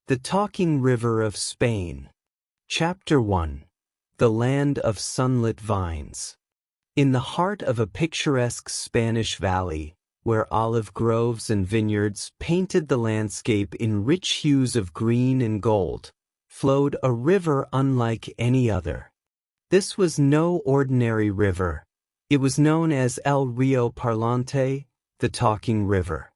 The Talking River of Spain. Chapter 1. The Land of Sunlit Vines. In the heart of a picturesque Spanish valley, where olive groves and vineyards painted the landscape in rich hues of green and gold, flowed a river unlike any other. This was no ordinary river. It was known as El Rio Parlante, the Talking River.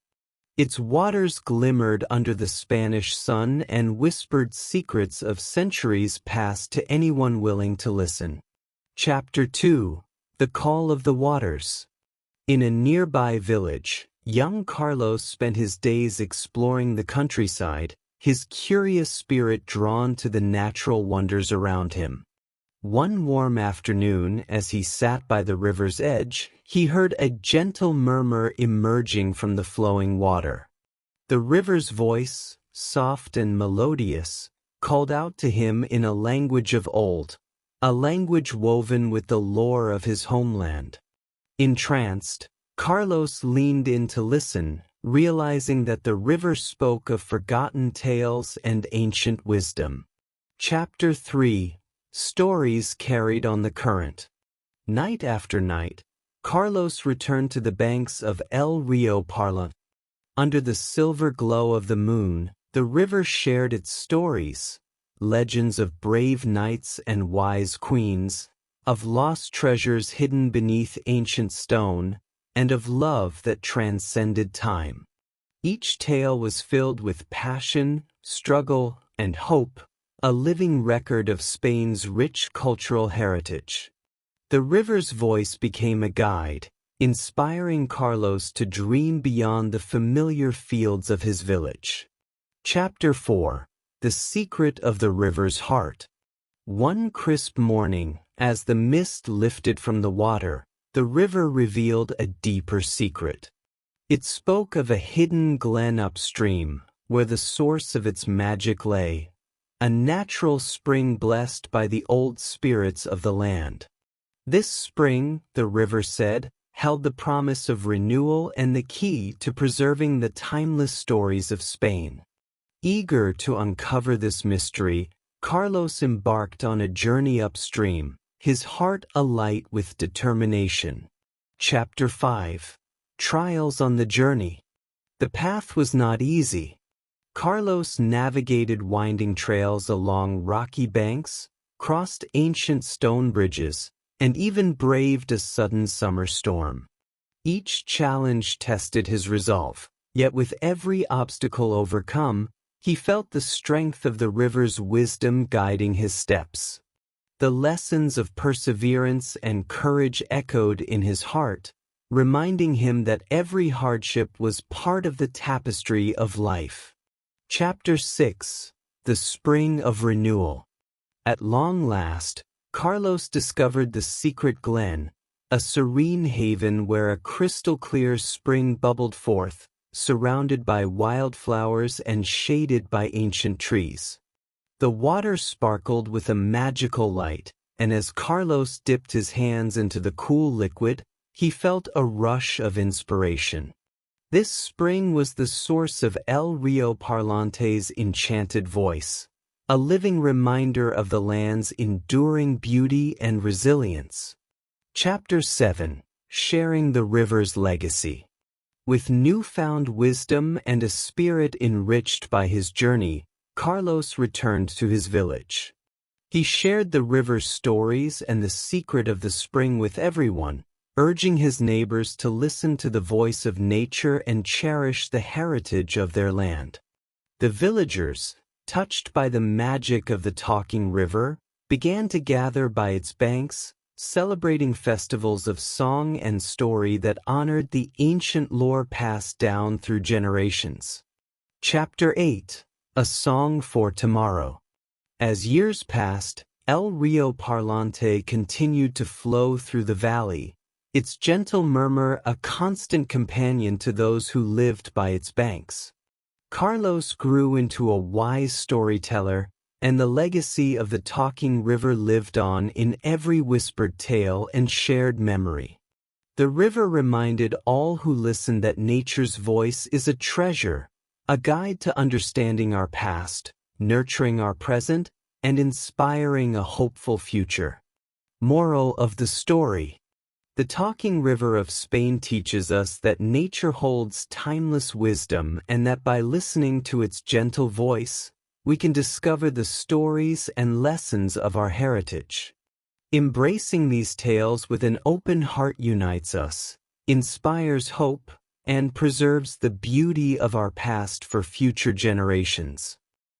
Its waters glimmered under the Spanish sun and whispered secrets of centuries past to anyone willing to listen. Chapter 2. The Call of the Waters. In a nearby village, young Carlos spent his days exploring the countryside, his curious spirit drawn to the natural wonders around him. One warm afternoon, as he sat by the river's edge, he heard a gentle murmur emerging from the flowing water. The river's voice, soft and melodious, called out to him in a language of old, a language woven with the lore of his homeland. Entranced, Carlos leaned in to listen, realizing that the river spoke of forgotten tales and ancient wisdom. Chapter 3. Stories Carried on the Current. Night after night, Carlos returned to the banks of El Rio Parlante. Under the silver glow of the moon, the river shared its stories, legends of brave knights and wise queens, of lost treasures hidden beneath ancient stone, and of love that transcended time. Each tale was filled with passion, struggle, and hope, a living record of Spain's rich cultural heritage. The river's voice became a guide, inspiring Carlos to dream beyond the familiar fields of his village. Chapter 4. The Secret of the River's Heart. One crisp morning, as the mist lifted from the water, the river revealed a deeper secret. It spoke of a hidden glen upstream, where the source of its magic lay, a natural spring blessed by the old spirits of the land. This spring, the river said, held the promise of renewal and the key to preserving the timeless stories of Spain. Eager to uncover this mystery, Carlos embarked on a journey upstream, his heart alight with determination. Chapter 5. Trials on the Journey. The path was not easy. Carlos navigated winding trails along rocky banks, crossed ancient stone bridges, and even braved a sudden summer storm. Each challenge tested his resolve, yet with every obstacle overcome, he felt the strength of the river's wisdom guiding his steps. The lessons of perseverance and courage echoed in his heart, reminding him that every hardship was part of the tapestry of life. Chapter 6. The Spring of Renewal. At long last, Carlos discovered the secret glen, a serene haven where a crystal-clear spring bubbled forth, surrounded by wildflowers and shaded by ancient trees. The water sparkled with a magical light, and as Carlos dipped his hands into the cool liquid, he felt a rush of inspiration. This spring was the source of El Rio Parlante's enchanted voice, a living reminder of the land's enduring beauty and resilience. Chapter 7. Sharing the River's Legacy. With newfound wisdom and a spirit enriched by his journey, Carlos returned to his village. He shared the river's stories and the secret of the spring with everyone, urging his neighbors to listen to the voice of nature and cherish the heritage of their land. The villagers, touched by the magic of the Talking River, began to gather by its banks, celebrating festivals of song and story that honored the ancient lore passed down through generations. Chapter 8. A Song for Tomorrow. As years passed, El Rio Parlante continued to flow through the valley, its gentle murmur a constant companion to those who lived by its banks. Carlos grew into a wise storyteller, and the legacy of the Talking River lived on in every whispered tale and shared memory. The river reminded all who listened that nature's voice is a treasure, a guide to understanding our past, nurturing our present and inspiring a hopeful future. Moral of the story: the talking river of Spain teaches us that nature holds timeless wisdom and that by listening to its gentle voice, we can discover the stories and lessons of our heritage. Embracing these tales with an open heart unites us, inspires hope, and preserves the beauty of our past for future generations.